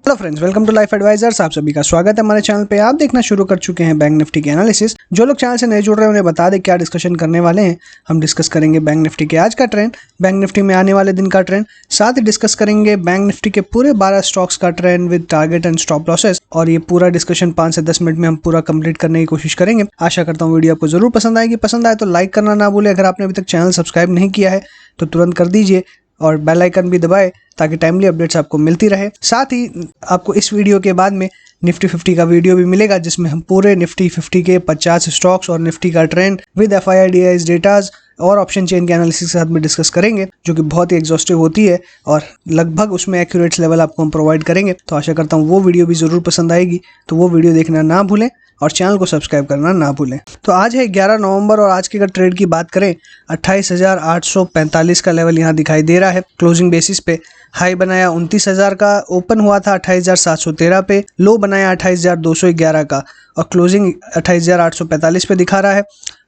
Hello friends, welcome to life advisors. आप सभी का स्वागत है हमारे चैनल पे। आप देखना शुरू कर चुके हैं बैंक निफ्टी के एनालिसिस। जो लोग चैनल से नए जुड़ रहे हैं उन्हें बता दें क्या डिस्कशन करने वाले हैं। हम डिस्कस करेंगे बैंक निफ्टी के आज का ट्रेंड, बैंक निफ्टी में आने वाले दिन का ट्रेंड, साथ ही डिस्कस करेंगे बैंक निफ्टी के पूरे 12 स्टॉक्स का trend with target and stop losses. और ये पूरा डिस्कशन 5 से 10 मिनट में हम पूरा कंप्लीट करने की कोशिश करेंगे। आशा करता हूँ वीडियो आपको जरूर पसंद आएगी। पसंद आए तो लाइक करना ना भूलें। अगर आपने अभी तक चैनल सब्सक्राइब नहीं किया है तो तुरंत कर दीजिए और बेल आइकन भी दबाएं ताकि टाइमली अपडेट्स आपको मिलती रहे। साथ ही आपको इस वीडियो के बाद में निफ्टी 50 का वीडियो भी मिलेगा जिसमें हम पूरे निफ्टी 50 के 50 स्टॉक्स और निफ्टी का ट्रेंड विद FIDIs डेटाज और ऑप्शन चेन के एनालिसिस के साथ में डिस्कस करेंगे, जो कि बहुत ही एग्जॉस्टिव होती है और लगभग उसमें एक्यूरेट लेवल आपको हम प्रोवाइड करेंगे। तो आशा करता हूँ वो वीडियो भी ज़रूर पसंद आएगी, तो वो वीडियो देखना ना भूलें और चैनल को सब्सक्राइब करना ना भूलें। तो आज है 11 नवंबर और आज की अगर ट्रेड की बात करें 28,845 का लेवल यहाँ दिखाई दे रहा है। क्लोजिंग बेसिस पे हाई बनाया 29,000 का, ओपन हुआ था 28,713 पे, लो बनाया 28,211 का और क्लोजिंग 28,845 पे दिखा रहा है।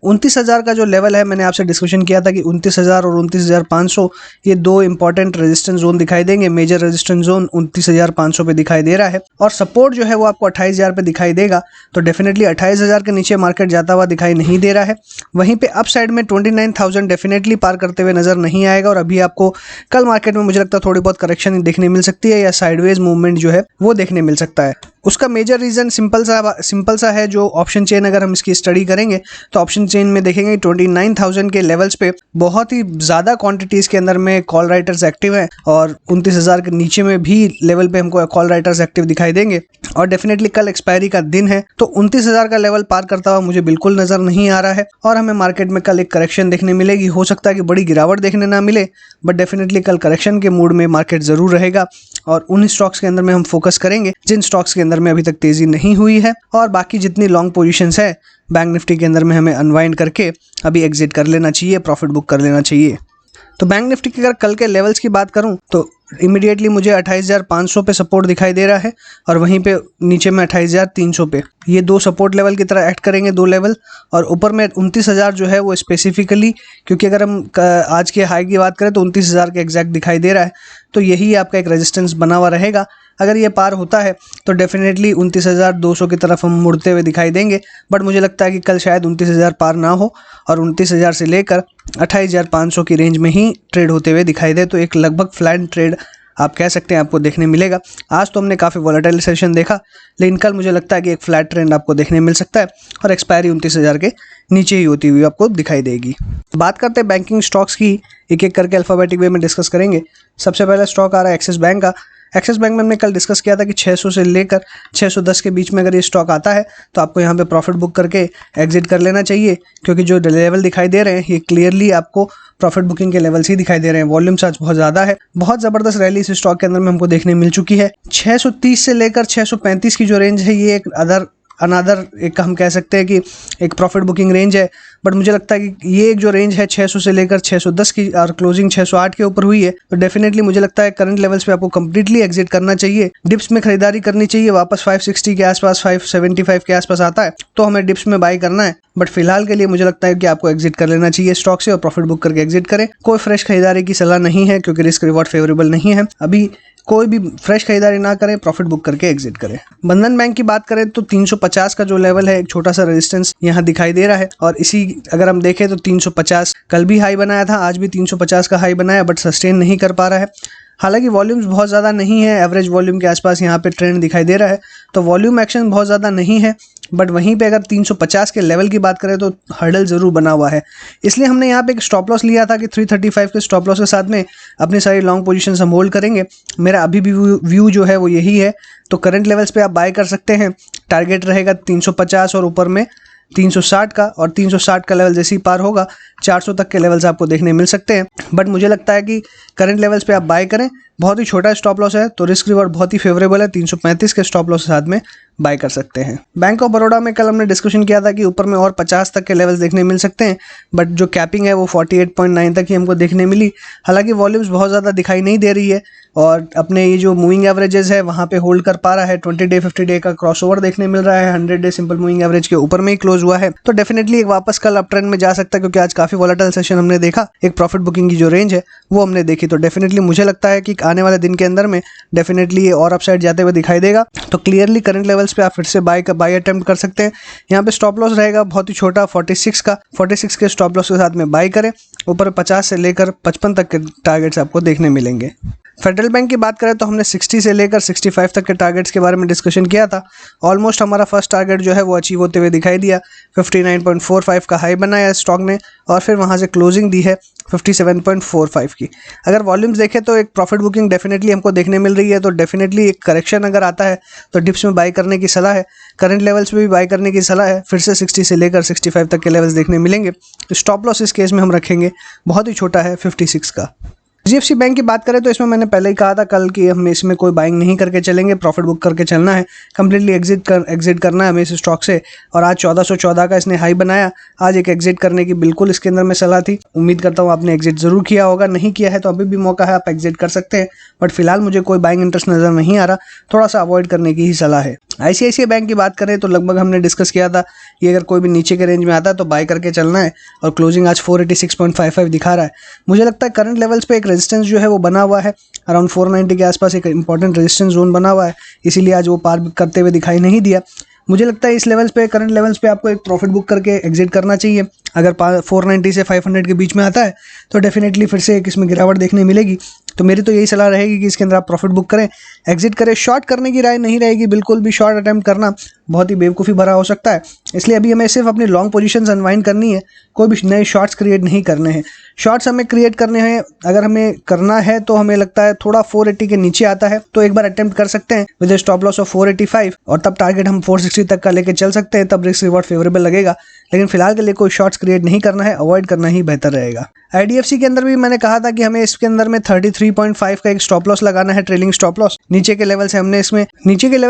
29,000 का जो लेवल है, मैंने आपसे डिस्कशन किया था कि 29,000 और 29,500 ये दो इंपॉर्टेंट रेजिस्टेंस जोन दिखाई देंगे। मेजर रेजिस्टेंस जोन 29,500 पे दिखाई दे रहा है और सपोर्ट जो है वो आपको 28,000 पे दिखाई देगा। तो डेफिनेटली 28,000 के नीचे मार्केट जाता हुआ दिखाई नहीं दे रहा है। वहीं पे अप साइड में 29,000 डेफिनेटली पार करते हुए नजर नहीं आएगा और अभी आपको कल मार्केट में मुझे लगता है थोड़ी बहुत करेक्शन देखने मिल सकती है या साइडवेज मूवमेंट जो है वो देखने मिल सकता है। उसका मेजर रीजन सिंपल सा है। जो ऑप्शन चेन अगर हम इसकी स्टडी करेंगे तो ऑप्शन चेन में देखेंगे 29,000 के लेवल्स पे बहुत ही ज़्यादा क्वांटिटीज़ के अंदर में कॉल राइटर्स एक्टिव हैं और 29,000 के नीचे में भी लेवल पे हमको कॉल राइटर्स एक्टिव दिखाई देंगे। और डेफिनेटली कल एक्सपायरी का दिन है, तो 29,000 का लेवल पार करता हुआ मुझे बिल्कुल नज़र नहीं आ रहा है और हमें मार्केट में कल एक करेक्शन देखने मिलेगी। हो सकता है कि बड़ी गिरावट देखने ना मिले, बट डेफिनेटली कल करेक्शन के मूड में मार्केट ज़रूर रहेगा और उन स्टॉक्स के अंदर में हम फोकस करेंगे जिन स्टॉक्स के अंदर में अभी तक तेज़ी नहीं हुई है। और बाकी जितनी लॉन्ग पोजीशंस है बैंक निफ्टी के अंदर में हमें अनवाइंड करके अभी एग्जिट कर लेना चाहिए, प्रॉफिट बुक कर लेना चाहिए। तो बैंक निफ्टी की अगर कल के लेवल्स की बात करूं तो इमीडिएटली मुझे 28,500 पे सपोर्ट दिखाई दे रहा है और वहीं पे नीचे में 28,300 पे, ये दो सपोर्ट लेवल की तरह एक्ट करेंगे, दो लेवल। और ऊपर में 29,000 जो है वो स्पेसिफिकली, क्योंकि अगर हम आज के हाई की बात करें तो 29,000 के एग्जैक्ट दिखाई दे रहा है, तो यही आपका एक रेजिस्टेंस बना हुआ रहेगा। अगर ये पार होता है तो डेफिनेटली 29,200 की तरफ हम मुड़ते हुए दिखाई देंगे, बट मुझे लगता है कि कल शायद 29,000 पार ना हो और 29,000 से लेकर 28,500 की रेंज में ही ट्रेड होते हुए दिखाई दे। तो एक लगभग फ्लैट ट्रेड आप कह सकते हैं आपको देखने मिलेगा। आज तो हमने काफ़ी वॉलेटाइल सेशन देखा, लेकिन कल मुझे लगता है कि एक फ्लैट ट्रेंड आपको देखने मिल सकता है और एक्सपायरी 29,000 के नीचे ही होती हुई आपको दिखाई देगी। बात करते हैं बैंकिंग स्टॉक्स की, एक एक करके अल्फाबेटिक वे में डिस्कस करेंगे। सबसे पहला स्टॉक आ रहा है एक्सिस बैंक का। एक्सिस बैंक में हमने कल डिस्कस किया था कि 600 से लेकर 610 के बीच में अगर ये स्टॉक आता है तो आपको यहाँ पे प्रॉफिट बुक करके एग्जिट कर लेना चाहिए, क्योंकि जो लेवल दिखाई दे रहे हैं ये क्लियरली आपको प्रॉफिट बुकिंग के लेवल्स ही दिखाई दे रहे हैं। वॉल्यूम्स आज बहुत ज़्यादा है, बहुत ज़बरदस्त रैली इस स्टॉक के अंदर में हमको देखने मिल चुकी है। 630 से लेकर 635 की जो रेंज है ये एक अनदर एक हम कह सकते हैं कि एक प्रॉफिट बुकिंग रेंज है, बट मुझे लगता है कि ये एक जो रेंज है 600 से लेकर 610 की और क्लोजिंग 608 के ऊपर हुई है, तो डेफिनेटली मुझे लगता है करंट लेवल्स पे आपको कंप्लीटली एग्जिट करना चाहिए। डिप्स में खरीदारी करनी चाहिए, वापस 560 के आसपास 575 के आसपास आता है तो हमें डिप्स में बाई करना है, बट फिलहाल के लिए मुझे लगता है कि आपको एग्जिट कर लेना चाहिए स्टॉक से और प्रॉफिट बुक करके एग्जिट करें। कोई फ्रेश खरीदारी की सलाह नहीं है क्योंकि रिस्क रिवॉर्ड फेवरेबल नहीं है। अभी कोई भी फ्रेश खरीदारी ना करें, प्रॉफिट बुक करके एग्जिट करें। बंधन बैंक की बात करें तो 350 का जो लेवल है एक छोटा सा रेजिस्टेंस यहाँ दिखाई दे रहा है और इसी अगर हम देखें तो 350 कल भी हाई बनाया था, आज भी 350 का हाई बनाया, बट सस्टेन नहीं कर पा रहा है। हालांकि वॉल्यूम्स बहुत ज़्यादा नहीं है, एवरेज वॉल्यूम के आसपास यहाँ पे ट्रेंड दिखाई दे रहा है, तो वॉल्यूम एक्शन बहुत ज़्यादा नहीं है, बट वहीं पे अगर 350 के लेवल की बात करें तो हर्डल ज़रूर बना हुआ है। इसलिए हमने यहाँ पे एक स्टॉप लॉस लिया था कि 335 के स्टॉप लॉस के साथ में अपनी सारी लॉन्ग पोजीशन हम होल्ड करेंगे। मेरा अभी भी व्यू जो है वो यही है, तो करंट लेवल्स पे आप बाय कर सकते हैं। टारगेट रहेगा 350 और ऊपर में 360 का, और 360 का लेवल जैसे ही पार होगा 400 तक के लेवल्स आपको देखने मिल सकते हैं। बट मुझे लगता है कि करंट लेवल्स पे आप बाय करें, बहुत ही छोटा स्टॉप लॉस है तो रिस्क रिवॉर्ड बहुत ही फेवरेबल है। 335 के स्टॉप लॉस के साथ में बाय कर सकते हैं। बैंक ऑफ बड़ौदा में कल हमने डिस्कशन किया था कि ऊपर में और 50 तक के लेवल्स देखने मिल सकते हैं, बट जो कैपिंग है वो 48.9 तक ही हमको देखने मिली। हालांकि वॉल्यूम्स बहुत ज़्यादा दिखाई नहीं दे रही है और अपने ये जो मूविंग एवरेजेस है वहाँ पे होल्ड कर पा रहा है। 20 डे 50 डे का क्रॉसओवर देखने मिल रहा है, 100 डे सिंपल मूविंग एवरेज के ऊपर में ही क्लोज हुआ है। तो डेफिनेटली एक वापस कल अप ट्रेंड में जा सकता है, क्योंकि आज काफ़ी वॉलेटाइल सेशन हमने देखा। एक प्रॉफिट बुकिंग की जो रेंज है वो हमने देखी, तो डेफिनेटली मुझे लगता है कि आने वाले दिन के अंदर में डेफिनेटली ये और अपसाइड जाते हुए दिखाई देगा। तो क्लियरली करंट लेवल्स पे आप फिर से बाय अटेम्प्ट कर सकते हैं। यहाँ पे स्टॉप लॉस रहेगा बहुत ही छोटा 46 का, 46 के स्टॉप लॉस के साथ में बाय करें। ऊपर 50 से लेकर 55 तक के टारगेट्स आपको देखने मिलेंगे। फेडरल बैंक की बात करें तो हमने 60 से लेकर 65 तक के टारगेट्स के बारे में डिस्कशन किया था। ऑलमोस्ट हमारा फर्स्ट टारगेट जो है वो अचीव होते हुए दिखाई दिया। 59.45 का हाई बनाया स्टॉक ने और फिर वहां से क्लोजिंग दी है 57.45 की। अगर वॉल्यूम्स देखें तो एक प्रॉफिट बुकिंग डेफिनेटली हमको देखने मिल रही है। तो डेफिनेटली एक करेक्शन अगर आता है तो डिप्स में बाय करने की सलाह है, करंट लेवल्स पे भी बाय करने की सलाह है। फिर से 60 से लेकर 65 तक के लेवल्स देखने मिलेंगे। स्टॉप लॉस इस केस में हम रखेंगे बहुत ही छोटा है 56 का। HDFC बैंक की बात करें तो इसमें मैंने पहले ही कहा था कल कि हम इसमें कोई बाइंग नहीं करके चलेंगे, प्रॉफिट बुक करके चलना है, कंप्लीटली एग्जिट करना है हमें इस स्टॉक से। और आज 1414 का इसने हाई बनाया, आज एक एग्जिट करने की बिल्कुल इसके अंदर में सलाह थी। उम्मीद करता हूँ आपने एग्जिट जरूर किया होगा, नहीं किया है तो अभी भी मौका है, आप एग्जिट कर सकते हैं। बट फिलहाल मुझे कोई बाइंग इंटरेस्ट नजर नहीं आ रहा, थोड़ा सा अवॉइड करने की ही सलाह है। ICICI बैंक की बात करें तो लगभग हमने डिस्कस किया था ये अगर कोई भी नीचे के रेंज में आता है तो बाय करके चलना है, और क्लोजिंग आज 486.55 दिखा रहा है। मुझे लगता है करंट लेवल्स पे एक रेजिस्टेंस जो है वो बना हुआ है, अराउंड 490 के आसपास एक इंपॉर्टेंट रेजिस्टेंस जोन बना हुआ है, इसीलिए आज वो पार करते हुए दिखाई नहीं दिया। मुझे लगता है इस लेवल्स पे, करंट लेवल्स पे आपको एक प्रॉफिट बुक करके एग्जिट करना चाहिए। अगर 490 से 500 के बीच में आता है तो डेफिनेटली फिर से एक इसमें गिरावट देखने मिलेगी। तो मेरी तो यही सलाह रहेगी कि इसके अंदर आप प्रॉफिट बुक करें, एग्जिट करें। शॉर्ट करने की राय नहीं रहेगी, बिल्कुल भी शॉर्ट अटेम्प्ट करना बहुत ही बेवकूफ़ी भरा हो सकता है। इसलिए अभी हमें सिर्फ अपनी लॉन्ग पोजीशंस अनवाइंड करनी है, कोई भी नए शॉर्ट्स क्रिएट नहीं करने हैं। शॉर्ट्स हमें क्रिएट करने हैं, अगर हमें करना है तो हमें लगता है थोड़ा 480 के नीचे आता है तो एक बार अटेम्प्ट कर सकते हैं विद स्टॉप लॉस ऑफ 485, और तब टारगेट हम 460 तक का लेके चल सकते हैं, तब रिस्क रिवॉर्ड फेवरेबल लगेगा। लेकिन फिलहाल के लिए कोई शॉर्ट्स क्रिएट नहीं करना है, अवॉइड करना ही बेहतर रहेगा। IDFC के अंदर भी मैंने कहा था कि हमें इसके अंदर में 33.5 का एक स्टॉप लॉस लगाना है, ट्रेलिंग स्टॉप लॉस। नीचे के लेवल से हमने इसमें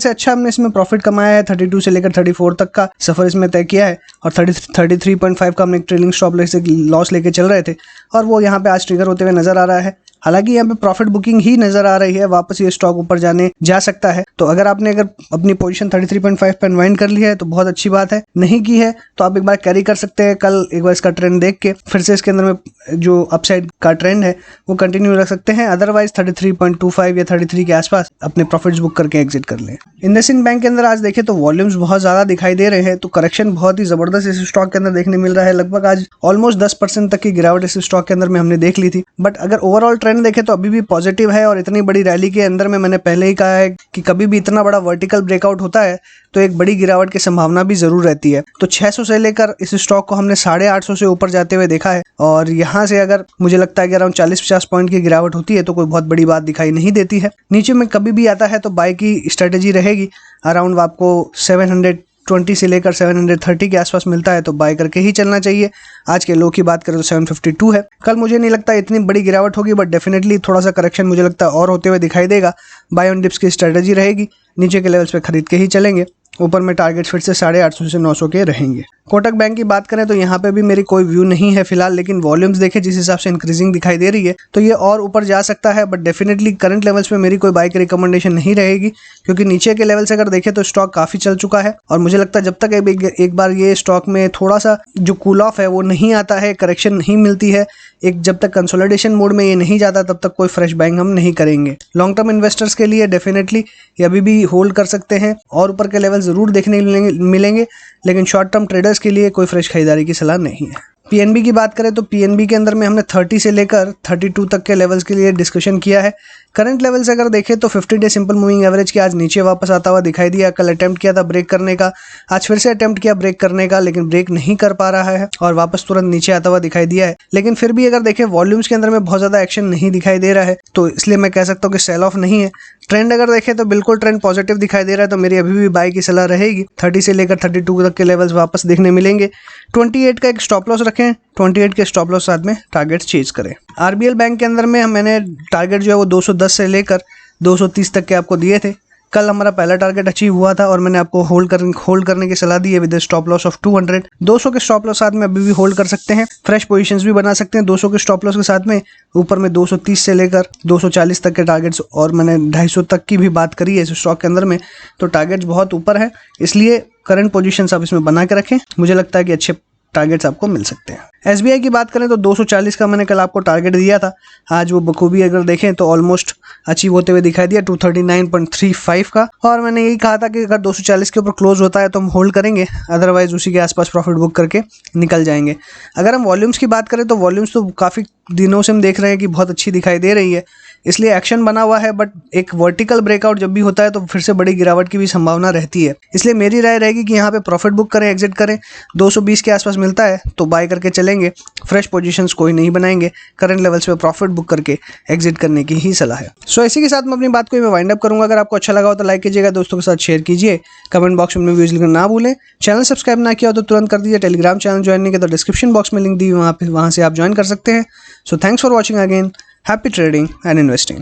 अच्छा हमने इसमें प्रॉफिट कमाया है, 32 से लेकर 34 तक का सफर इसमें तय किया है, और 33.5 का हमने एक ट्रेलिंग स्टॉप लॉस लेके चल रहे थे, और वो यहाँ पे आज ट्रिगर होते हुए नजर आ रहा है। हालांकि यहाँ पे प्रॉफिट बुकिंग ही नजर आ रही है, वापस ये स्टॉक ऊपर जा सकता है। तो अगर आपने अपनी पोजीशन 33.5 पे अनवाइंड कर ली है तो बहुत अच्छी बात है, नहीं की है तो आप एक बार कैरी कर सकते हैं। कल एक बार इसका ट्रेंड देख के फिर से इसके अंदर में जो अपसाइड का ट्रेंड है वो कंटिन्यू रख सकते हैं। अदरवाइज 33.25 या 33 के आसपास अपने प्रॉफिट्स बुक करके एग्जिट कर लें। इंडसइंड बैंक के अंदर आज देखें तो वॉल्यूम्स बहुत ज्यादा दिखाई दे रहे हैं, तो करेक्शन बहुत ही जबरदस्त इस स्टॉक के अंदर देखने मिल रहा है। लगभग आज ऑलमोस्ट 10% तक की गिरावट इस स्टॉक के अंदर में हमने देख ली थी। बट अगर ओवरऑल ट्रेंड देखें तो अभी भी पॉजिटिव है, और इतनी बड़ी रैली के अंदर में मैंने पहले ही कहा है कि कभी भी इतना बड़ा वर्टिकल ब्रेकआउट होता है तो एक बड़ी गिरावट की संभावना भी जरूर रहती है। तो 600 से लेकर इस स्टॉक को हमने 850 से ऊपर जाते हुए देखा है, और यहाँ से अगर मुझे लगता है कि अराउंड 40-50 पॉइंट की गिरावट होती है तो कोई बहुत बड़ी बात दिखाई नहीं देती है। नीचे में कभी भी आता है तो बाय की स्ट्रेटेजी रहेगी। अराउंड आपको 720 से लेकर 730 के आसपास मिलता है तो बाय करके ही चलना चाहिए। आज के लो की बात करें तो 752 है। कल मुझे नहीं लगता इतनी बड़ी गिरावट होगी, बट डेफिनेटली थोड़ा सा करेक्शन मुझे लगता है और होते हुए दिखाई देगा। बाय ऑन डिप्स की स्ट्रेटेजी रहेगी, नीचे के लेवल्स पे खरीद के ही चलेंगे। ऊपर में टारगेट फिर से 850 से 900 के रहेंगे। कोटक बैंक की बात करें तो यहाँ पे भी मेरी कोई व्यू नहीं है फिलहाल, लेकिन वॉल्यूम्स देखें जिस हिसाब से इंक्रीजिंग दिखाई दे रही है तो ये और ऊपर जा सकता है। बट डेफिनेटली करंट लेवल्स पे मेरी कोई बाय की रिकमेंडेशन नहीं रहेगी, क्योंकि नीचे के लेवल से अगर देखें तो स्टॉक काफी चल चुका है, और मुझे लगता है जब तक एक बार ये स्टॉक में थोड़ा सा जो कूल ऑफ है वो नहीं आता है, करेक्शन नहीं मिलती है, एक जब तक कंसोलिडेशन मोड में ये नहीं जाता तब तक कोई फ्रेश बाइंग हम नहीं करेंगे। लॉन्ग टर्म इन्वेस्टर्स के लिए डेफिनेटली ये अभी भी होल्ड कर सकते हैं, और ऊपर के लेवल जरूर देखने मिलेंगे, लेकिन शॉर्ट टर्म ट्रेडर्स के लिए कोई फ्रेश खरीदारी की सलाह नहीं है। PNB की बात करें तो PNB के अंदर में हमने 30 से लेकर 32 तक के लेवल्स के लिए डिस्कशन किया है। करंट लेवल से अगर देखें तो 50 डे सिंपल मूविंग एवरेज के आज नीचे वापस आता हुआ दिखाई दिया। कल अटेम्प्ट किया था ब्रेक करने का, आज फिर से अटेम्प्ट किया ब्रेक करने का, लेकिन ब्रेक नहीं कर पा रहा है और वापस तुरंत नीचे आता हुआ दिखाई दिया है। लेकिन फिर भी अगर देखें वॉल्यूम्स के अंदर में बहुत ज्यादा एक्शन नहीं दिखाई दे रहा है, तो इसलिए मैं कह सकता हूँ कि सेल ऑफ नहीं है। ट्रेंड अगर देखें तो बिल्कुल ट्रेंड पॉजिटिव दिखाई दे रहा है, तो मेरी अभी भी बाय की सलाह रहेगी। 30 से लेकर 32 तक के लेवल्स वापस देखने मिलेंगे। 28 का एक स्टॉप लॉस रखें, 28 के स्टॉप लॉस साथ में टारगेट चेज करें। RBL बैंक के अंदर में मैंने टारगेट जो है वो 210 से लेकर 230 तक के आपको दिए थे, कल हमारा पहला टारगेट अचीव हुआ था और मैंने आपको होल्ड करने की सलाह दी है विद स्टॉप लॉस ऑफ 200। 200 के स्टॉप लॉस साथ में अभी भी होल्ड कर सकते हैं, फ्रेश पोजीशंस भी बना सकते हैं 200 के स्टॉप लॉस के साथ में। ऊपर में 230 से लेकर 240 तक के टारगेट्स, और मैंने 250 तक की भी बात करी है इस स्टॉक के अंदर में, तो टारगेट्स बहुत ऊपर है, इसलिए करंट पोजीशंस आप इसमें बना के रखें। मुझे लगता है कि अच्छे टारगेट्स आपको मिल सकते हैं। SBI की बात करें तो 240 का मैंने कल आपको टारगेट दिया था, आज वो बखूबी अगर देखें तो ऑलमोस्ट अचीव होते हुए दिखाई दिया 239.35 का। और मैंने यही कहा था कि अगर 240 के ऊपर क्लोज होता है तो हम होल्ड करेंगे, अदरवाइज उसी के आसपास प्रॉफिट बुक करके निकल जाएंगे। अगर हम वॉल्यूम्स की बात करें तो वॉल्यूम्स तो काफ़ी दिनों से हम देख रहे हैं कि बहुत अच्छी दिखाई दे रही है, इसलिए एक्शन बना हुआ है, बट एक वर्टिकल ब्रेकआउट जब भी होता है तो फिर से बड़ी गिरावट की भी संभावना रहती है। इसलिए मेरी राय रहेगी कि यहाँ पे प्रॉफिट बुक करें, एग्जिट करें। 220 के आसपास मिलता है तो बाय करके चलेंगे, फ्रेश पोजीशंस कोई नहीं बनाएंगे, करंट लेवल्स पे प्रॉफिट बुक करके एग्जिट करने की ही सलाह है। सो इसी के साथ मैं अपनी बात को मैं वाइंड अप करूंगा। अगर आपको अच्छा लगा हो तो लाइक कीजिएगा, दोस्तों के साथ शेयर कीजिए, कमेंट बॉक्स में व्यूज लिखना ना भूलें। चैनल सब्सक्राइब ना किया हो तो तुरंत कर दीजिए। टेलीग्राम चैनल ज्वाइन नहीं किया तो डिस्क्रिप्शन बॉक्स में लिंक दी, वहाँ से आप ज्वाइन कर सकते हैं। So thanks for watching again. Happy trading and investing.